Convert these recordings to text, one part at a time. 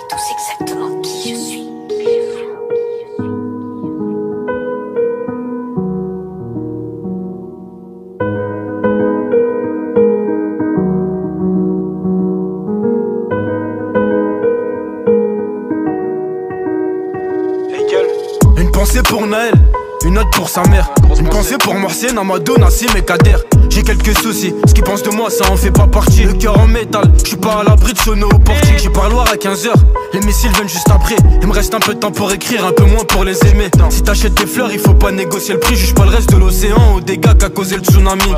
tous exactement qui je suis. Une pensée pour Naël, une autre pour sa mère. Une pensée pour Marcien, Amadou, Nassim et Kader. J'ai quelques soucis, ce qu'ils pensent de moi ça en fait pas partie. Le cœur en métal, je suis pas à l'abri de sonner au portique. J'ai parloir à 15h, les missiles viennent juste après. Il me reste un peu de temps pour écrire, un peu moins pour les aimer. Si t'achètes tes fleurs, il faut pas négocier le prix. Juge pas le reste de l'océan aux dégâts qu'a causé le tsunami.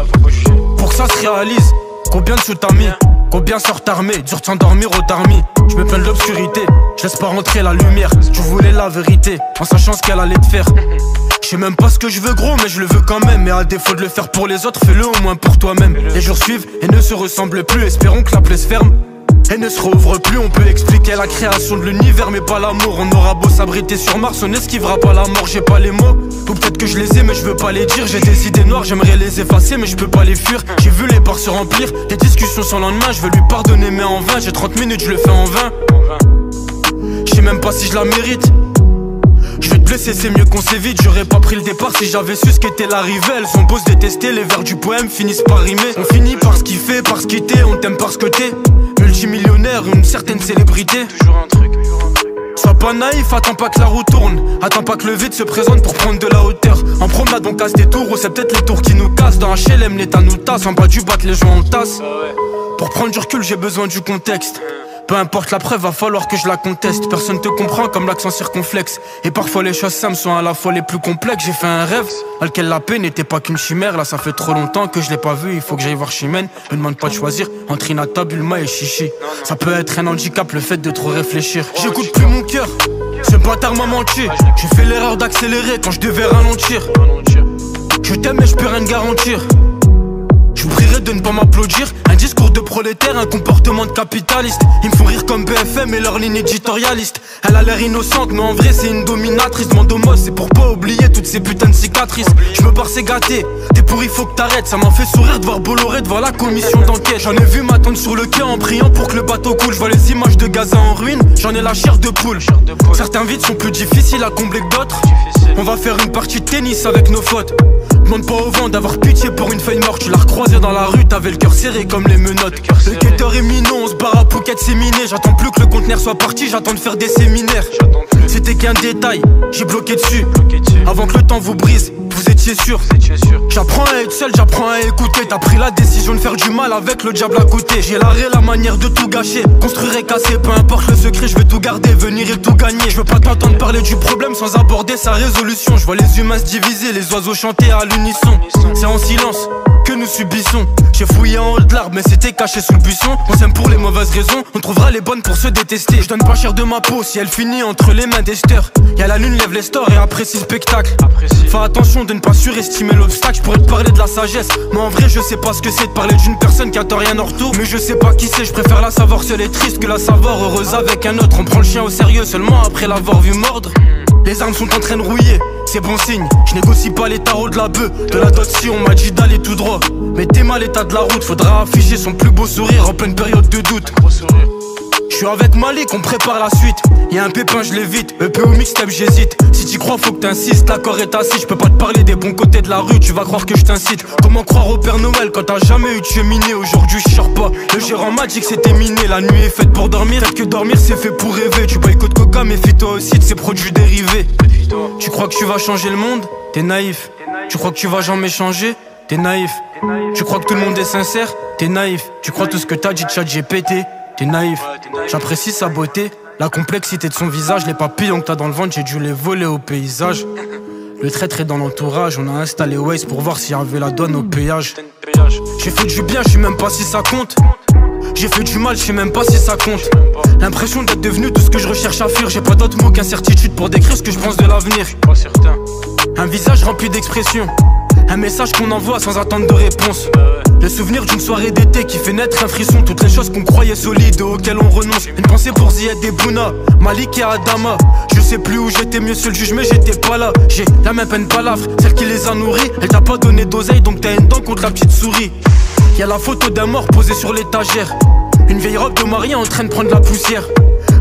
Pour que ça se réalise, combien de sous t'as mis? Combien sortent armés, dur de s'endormir au tarmi. Je me plains de l'obscurité, je laisse pas rentrer la lumière. Tu voulais la vérité, en sachant ce qu'elle allait te faire. Je sais même pas ce que je veux gros, mais je le veux quand même. Et à défaut de le faire pour les autres, fais-le au moins pour toi-même. Les jours suivent et ne se ressemblent plus. Espérons que la plaie se ferme et ne se rouvre plus. On peut expliquer la création de l'univers mais pas l'amour. On aura beau s'abriter sur Mars, on n'esquivera pas la mort. J'ai pas les mots, ou peut-être que je les ai mais je veux pas les dire. J'ai des idées noires, j'aimerais les effacer mais je peux pas les fuir. J'ai vu les bars se remplir, des discussions sans lendemain. Je veux lui pardonner mais en vain, j'ai 30 minutes, je le fais en vain. Je sais même pas si je la mérite. Je vais te blesser, c'est mieux qu'on s'évite. J'aurais pas pris le départ si j'avais su ce qu'était l'arrivée. Elles sont beaux se détester, les vers du poème finissent par rimer. On finit par se kiffer, par se quitter, on t'aime parce que t'es multimillionnaire, une certaine célébrité. Toujours un truc. Sois pas naïf, attends pas que la roue tourne. Attends pas que le vide se présente pour prendre de la hauteur. En promenade on casse des tours, ou c'est peut-être les tours qui nous cassent. Dans HLM l'état nous tasse, en bas du bac les gens en tasse. Pour prendre du recul j'ai besoin du contexte. Peu importe la preuve, va falloir que je la conteste. Personne te comprend comme l'accent circonflexe. Et parfois les choses simples sont à la fois les plus complexes. J'ai fait un rêve, dans lequel la paix n'était pas qu'une chimère. Là ça fait trop longtemps que je l'ai pas vu, il faut que j'aille voir Chimène. Me demande pas de choisir entre Inata, Bulma et Chichi. Ça peut être un handicap le fait de trop réfléchir. J'écoute plus mon cœur, ce bâtard m'a menti. J'ai fait l'erreur d'accélérer quand je devais ralentir. Je t'aime mais je peux rien te garantir. Je vous prierai de ne pas m'applaudir. Un discours de prolétaire, un comportement de capitaliste. Ils me font rire comme BFM et leur ligne éditorialiste. Elle a l'air innocente mais en vrai c'est une dominatrice. Demande au mot, c'est pour pas oublier toutes ces putains de cicatrices. Je me barre c'est gâté, t'es pourri faut que t'arrêtes. Ça m'a fait sourire de voir Bolloré devant la commission d'enquête. J'en ai vu m'attendre sur le quai en priant pour que le bateau coule. Je vois les images de Gaza en ruine, j'en ai la chair de poule. Certains vides sont plus difficiles à combler que d'autres. On va faire une partie de tennis avec nos fautes. Demande pas au vent d'avoir pitié pour une feuille morte. Tu l'as recroisé dans la rue, t'avais le cœur serré comme les menottes. Le quêteur est minot, on se barre à Phuket, c'est miné. J'attends plus que le conteneur soit parti, j'attends de faire des séminaires. C'était qu'un détail, j'ai bloqué dessus. Avant que le temps vous brise, vous étiez sûr. J'apprends à être seul, j'apprends à écouter. T'as pris la décision de faire du mal avec le diable à côté. J'ai l'arrêt, la manière de tout gâcher. Construire et casser, peu importe le secret, je veux tout garder, venir et tout gagner. Je veux pas t'entendre parler du problème sans aborder sa résolution. Je vois les humains se diviser, les oiseaux chanter à l'unisson. C'est en silence que nous subissons. J'ai fouillé en haut de l'arbre mais c'était caché sous le buisson. On s'aime pour les mauvaises raisons, on trouvera les bonnes pour se détester. Je donne pas cher de ma peau si elle finit entre les mains des steurs. Y'a la lune, lève les stores et apprécie le spectacle. Fais attention de ne pas surestimer l'obstacle. Je pourrais te parler de la sagesse, mais en vrai je sais pas ce que c'est de parler d'une personne qui attend rien en retour. Mais je sais pas qui c'est, je préfère la savoir seule et triste que la savoir heureuse avec un autre. On prend le chien au sérieux seulement après l'avoir vu mordre. Les armes sont en train de rouiller, c'est bon signe. Je négocie pas les tarots de la bœuf. De la dot si on m'a dit d'aller tout droit. Mais t'es mal l'état de la route, faudra afficher son plus beau sourire en pleine période de doute. Je suis avec Malik, on prépare la suite. Y'a un pépin, je l'évite. EP ou mixtape, j'hésite. Si t'y crois, faut que t'insistes. L'accord est assis, je peux pas te parler des bons côtés de la rue. Tu vas croire que je t'incite. Comment croire au Père Noël quand t'as jamais eu de cheminée? Aujourd'hui, je sors pas. Le gérant m'a dit que c'était miné. La nuit est faite pour dormir. Peut-être que dormir, c'est fait pour rêver. Tu boycottes Coca, méfie-toi aussi de ses produits dérivés. Tu crois que tu vas changer le monde? T'es naïf. Tu crois que tu vas jamais changer? T'es naïf. Tu crois que tout le monde est sincère? T'es naïf. Tu crois tout ce que t'as dit de ChatGPT? T'es naïf, j'apprécie sa beauté, la complexité de son visage, les papillons que t'as dans le ventre, j'ai dû les voler au paysage. Le traître est dans l'entourage, on a installé Waze pour voir s'il y avait la douane au péage. J'ai fait du bien, je sais même pas si ça compte. J'ai fait du mal, je sais même pas si ça compte. L'impression d'être devenu tout ce que je recherche à fuir. J'ai pas d'autres mots qu'incertitude pour décrire ce que je pense de l'avenir. Un visage rempli d'expressions, un message qu'on envoie sans attendre de réponse. Le souvenir d'une soirée d'été qui fait naître un frisson. Toutes les choses qu'on croyait solides, auxquelles on renonce. Une pensée pour Zied et Bouna, Malik et Adama. Je sais plus où j'étais, mieux seul juge mais j'étais pas là. J'ai la même peine palafre, celle qui les a nourris. Elle t'a pas donné d'oseille donc t'as une dent contre la petite souris. Y'a la photo d'un mort posée sur l'étagère. Une vieille robe de mariée en train de prendre la poussière.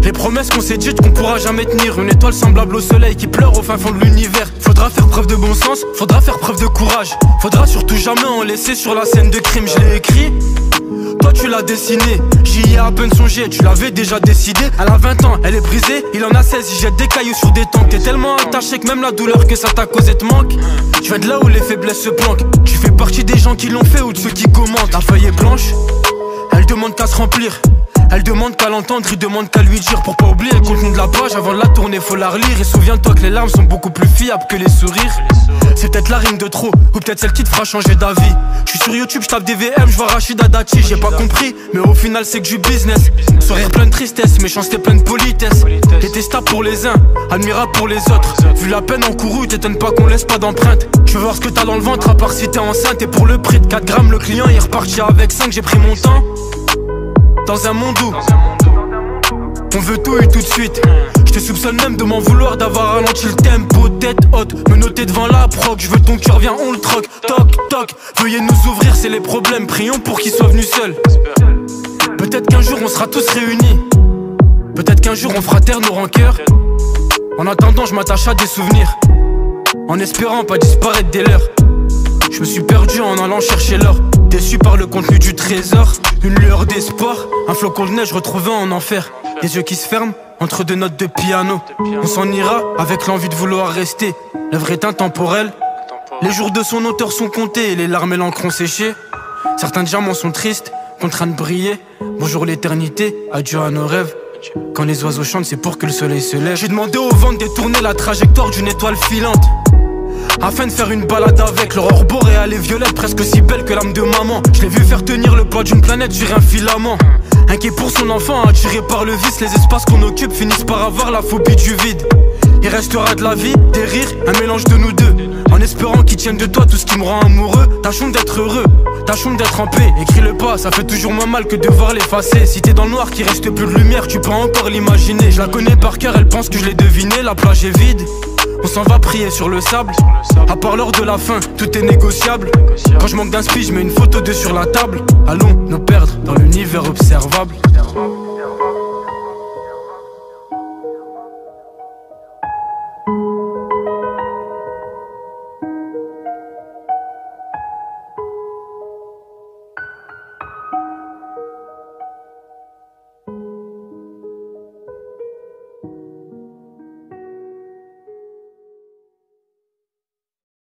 Les promesses qu'on s'est dites qu'on pourra jamais tenir. Une étoile semblable au soleil qui pleure au fin fond de l'univers. Faudra faire preuve de bon sens, faudra faire preuve de courage. Faudra surtout jamais en laisser sur la scène de crime. Je l'ai écrit, toi tu l'as dessiné. J'y ai à peine songé, tu l'avais déjà décidé. Elle a 20 ans, elle est brisée, il en a 16. Il jette des cailloux sur des tanks. T'es tellement attaché que même la douleur que ça t'a causé te manque. Tu viens de là où les faiblesses se planquent. Tu fais partie des gens qui l'ont fait ou de ceux qui commentent. La feuille est blanche, elle demande qu'à se remplir. Elle demande qu'à l'entendre, il demande qu'à lui dire. Pour pas oublier le contenu de la page, avant de la tourner faut la relire. Et souviens-toi que les larmes sont beaucoup plus fiables que les sourires. C'est peut-être la rime de trop, ou peut-être celle qui te fera changer d'avis. Je suis sur YouTube, je tape des VM, je vois Rachida Dati. J'ai pas compris, mais au final c'est que du business. Sourire plein de tristesse, méchanceté plein de politesse. Détestable pour les uns, admirable pour les autres. Vu la peine encourue, t'étonnes pas qu'on laisse pas d'empreinte. Tu veux voir ce que t'as dans le ventre, à part si t'es enceinte. Et pour le prix de 4 grammes, le client il est reparti avec 5. J'ai pris mon temps dans un monde où on veut tout et tout de suite. Je te soupçonne même de m'en vouloir, d'avoir ralenti le tempo. Tête haute, me noter devant la proc. Je veux ton cœur, viens on le troque. Toc toc, veuillez nous ouvrir, c'est les problèmes. Prions pour qu'il soit venu seul. Peut-être qu'un jour on sera tous réunis. Peut-être qu'un jour on fera taire nos rancœurs. En attendant je m'attache à des souvenirs, en espérant pas disparaître dès l'heure. Je me suis perdu en allant chercher l'or, déçu par le contenu du trésor. Une lueur d'espoir, un flocon de neige retrouvé en enfer. Les yeux qui se ferment entre deux notes de piano. On s'en ira avec l'envie de vouloir rester. L'œuvre est intemporelle, les jours de son auteur sont comptés et les larmes et l'encre ont séché. Certains diamants sont tristes, contraints de briller. Bonjour l'éternité, adieu à nos rêves. Quand les oiseaux chantent c'est pour que le soleil se lève. J'ai demandé au vent de détourner la trajectoire d'une étoile filante, afin de faire une balade avec. L'aurore boréale est violette, presque aussi belle que l'âme de maman. Je l'ai vu faire tenir le poids d'une planète sur un filament. Inquiet pour son enfant, attiré par le vice. Les espaces qu'on occupe finissent par avoir la phobie du vide. Il restera de la vie, des rires, un mélange de nous deux. En espérant qu'il tienne de toi tout ce qui me rend amoureux. Tâchons d'être heureux, tâchons d'être en paix. Écris-le pas, ça fait toujours moins mal que de devoir l'effacer. Si t'es dans le noir, qu'il reste plus de lumière, tu peux encore l'imaginer. Je la connais par cœur, elle pense que je l'ai deviné. La plage est vide, on s'en va prier sur le sable. À part l'heure de la fin, tout est négociable. Quand je manque d'inspi, je mets une photo de sur la table. Allons nous perdre dans l'univers observable.